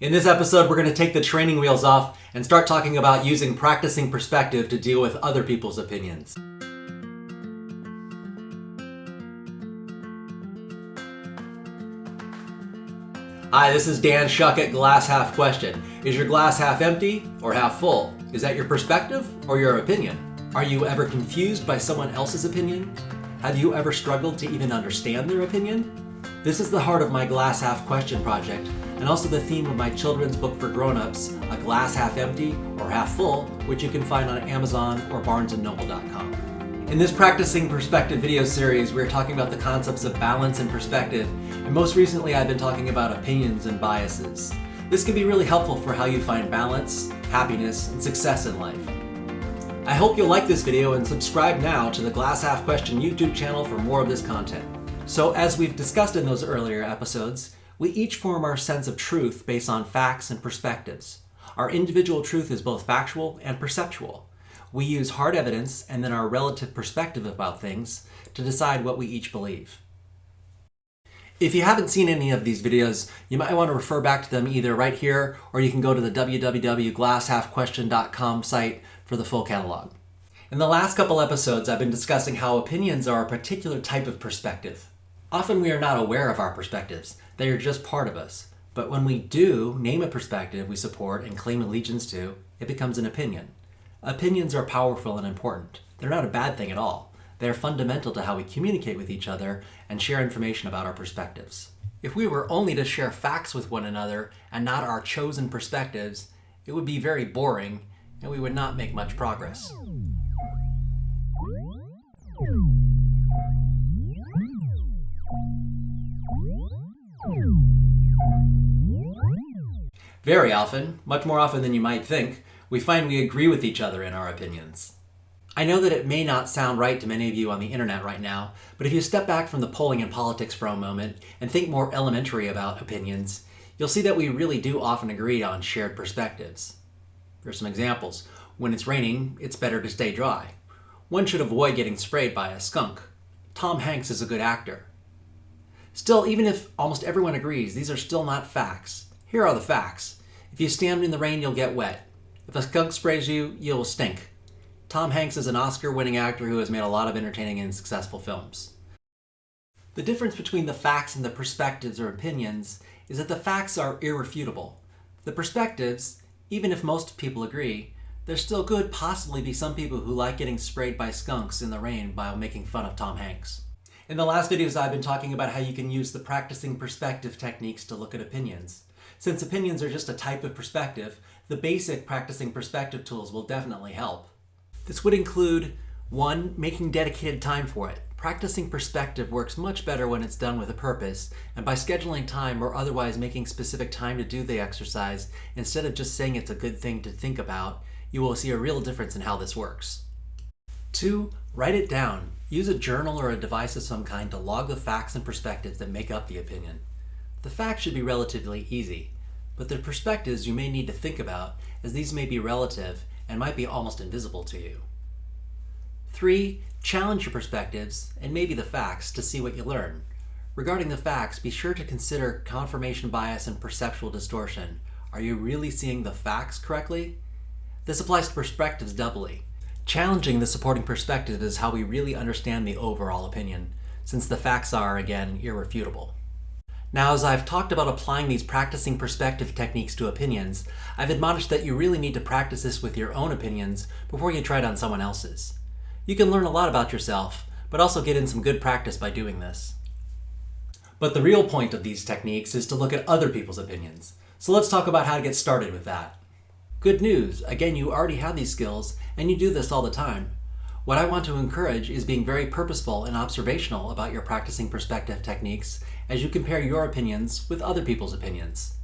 In this episode, we're going to take the training wheels off and start talking about using practicing perspective to deal with other people's opinions. Hi, this is Dan Schuck at Glass Half Question. Is your glass half empty or half full? Is that your perspective or your opinion? Are you ever confused by someone else's opinion? Have you ever struggled to even understand their opinion? This is the heart of my Glass Half Question project, and also the theme of my children's book for grown-ups, A Glass Half Empty or Half Full, which you can find on Amazon or barnesandnoble.com. In this Practicing Perspective video series, we're talking about the concepts of balance and perspective, and most recently I've been talking about opinions and biases. This can be really helpful for how you find balance, happiness, and success in life. I hope you'll like this video and subscribe now to the Glass Half Question YouTube channel for more of this content. So as we've discussed in those earlier episodes, we each form our sense of truth based on facts and perspectives. Our individual truth is both factual and perceptual. We use hard evidence and then our relative perspective about things to decide what we each believe. If you haven't seen any of these videos, you might want to refer back to them either right here or you can go to the www.glasshalfquestion.com site for the full catalog. In the last couple episodes, I've been discussing how opinions are a particular type of perspective. Often we are not aware of our perspectives. They are just part of us. But when we do name a perspective we support and claim allegiance to, it becomes an opinion. Opinions are powerful and important. They're not a bad thing at all. They are fundamental to how we communicate with each other and share information about our perspectives. If we were only to share facts with one another and not our chosen perspectives, it would be very boring and we would not make much progress. Very often, much more often than you might think, we find we agree with each other in our opinions. I know that it may not sound right to many of you on the internet right now, but if you step back from the polling and politics for a moment and think more elementary about opinions, you'll see that we really do often agree on shared perspectives. Here's some examples. When it's raining, it's better to stay dry. One should avoid getting sprayed by a skunk. Tom Hanks is a good actor. Still, even if almost everyone agrees, these are still not facts. Here are the facts. If you stand in the rain, you'll get wet. If a skunk sprays you, you'll stink. Tom Hanks is an Oscar-winning actor who has made a lot of entertaining and successful films. The difference between the facts and the perspectives or opinions is that the facts are irrefutable. The perspectives, even if most people agree, there still could possibly be some people who like getting sprayed by skunks in the rain by making fun of Tom Hanks. In the last videos, I've been talking about how you can use the practicing perspective techniques to look at opinions. Since opinions are just a type of perspective, the basic practicing perspective tools will definitely help. This would include 1. Making dedicated time for it. Practicing perspective works much better when it's done with a purpose, and by scheduling time or otherwise making specific time to do the exercise, instead of just saying it's a good thing to think about, you will see a real difference in how this works. 2. Write it down. Use a journal or a device of some kind to log the facts and perspectives that make up the opinion. The facts should be relatively easy, but the perspectives you may need to think about, as these may be relative and might be almost invisible to you. 3. Challenge your perspectives, and maybe the facts, to see what you learn. Regarding the facts, be sure to consider confirmation bias and perceptual distortion. Are you really seeing the facts correctly? This applies to perspectives doubly. Challenging the supporting perspective is how we really understand the overall opinion, since the facts are, again, irrefutable. Now, as I've talked about applying these practicing perspective techniques to opinions, I've admonished that you really need to practice this with your own opinions before you try it on someone else's. You can learn a lot about yourself, but also get in some good practice by doing this. But the real point of these techniques is to look at other people's opinions. So let's talk about how to get started with that. Good news, again, you already have these skills and you do this all the time. What I want to encourage is being very purposeful and observational about your practicing perspective techniques as you compare your opinions with other people's opinions.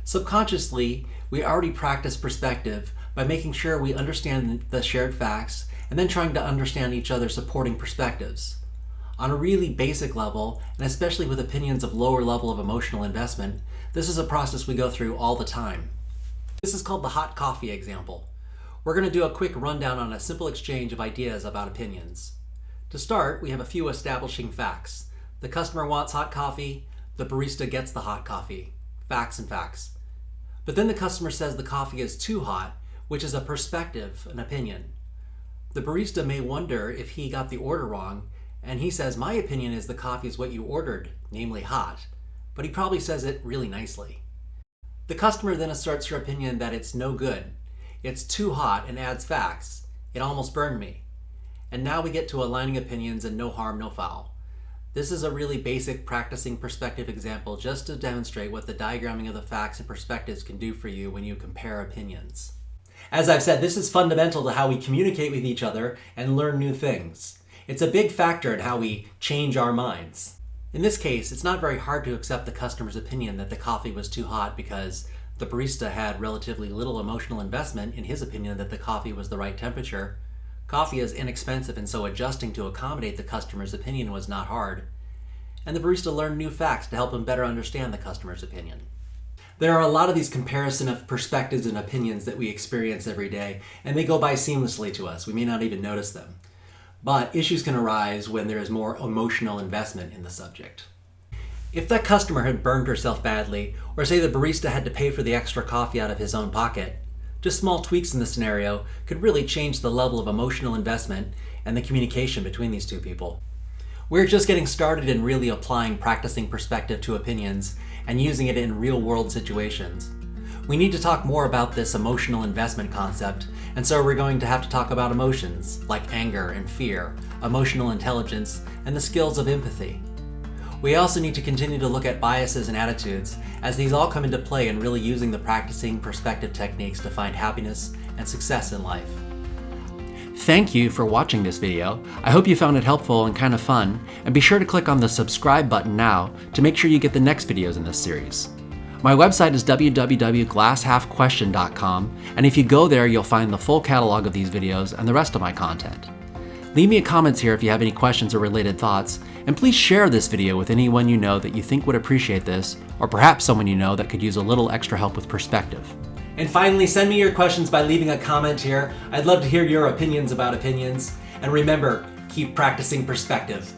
Subconsciously, we already practice perspective by making sure we understand the shared facts and then trying to understand each other's supporting perspectives. On a really basic level, and especially with opinions of lower level of emotional investment, this is a process we go through all the time. This is called the hot coffee example. We're going to do a quick rundown on a simple exchange of ideas about opinions. To start, we have a few establishing facts. The customer wants hot coffee, the barista gets the hot coffee. Facts and facts. But then the customer says the coffee is too hot, which is a perspective, an opinion. The barista may wonder if he got the order wrong, and he says, my opinion is the coffee is what you ordered, namely hot, but he probably says it really nicely. The customer then asserts her opinion that it's no good. It's too hot and adds facts. It almost burned me. And now we get to aligning opinions and no harm, no foul. This is a really basic practicing perspective example just to demonstrate what the diagramming of the facts and perspectives can do for you when you compare opinions. As I've said, this is fundamental to how we communicate with each other and learn new things. It's a big factor in how we change our minds. In this case, it's not very hard to accept the customer's opinion that the coffee was too hot because the barista had relatively little emotional investment in his opinion that the coffee was the right temperature. Coffee is inexpensive, and so adjusting to accommodate the customer's opinion was not hard. And the barista learned new facts to help him better understand the customer's opinion. There are a lot of these comparison of perspectives and opinions that we experience every day, and they go by seamlessly to us. We may not even notice them. But issues can arise when there is more emotional investment in the subject. If that customer had burned herself badly, or say the barista had to pay for the extra coffee out of his own pocket, just small tweaks in the scenario could really change the level of emotional investment and the communication between these two people. We're just getting started in really applying practicing perspective to opinions and using it in real-world situations. We need to talk more about this emotional investment concept, and so we're going to have to talk about emotions like anger and fear, emotional intelligence, and the skills of empathy. We also need to continue to look at biases and attitudes, as these all come into play in really using the practicing perspective techniques to find happiness and success in life. Thank you for watching this video. I hope you found it helpful and kind of fun, and be sure to click on the subscribe button now to make sure you get the next videos in this series. My website is www.glasshalfquestion.com, and if you go there, you'll find the full catalog of these videos and the rest of my content. Leave me a comment here if you have any questions or related thoughts, and please share this video with anyone you know that you think would appreciate this, or perhaps someone you know that could use a little extra help with perspective. And finally, send me your questions by leaving a comment here. I'd love to hear your opinions about opinions. And remember, keep practicing perspective.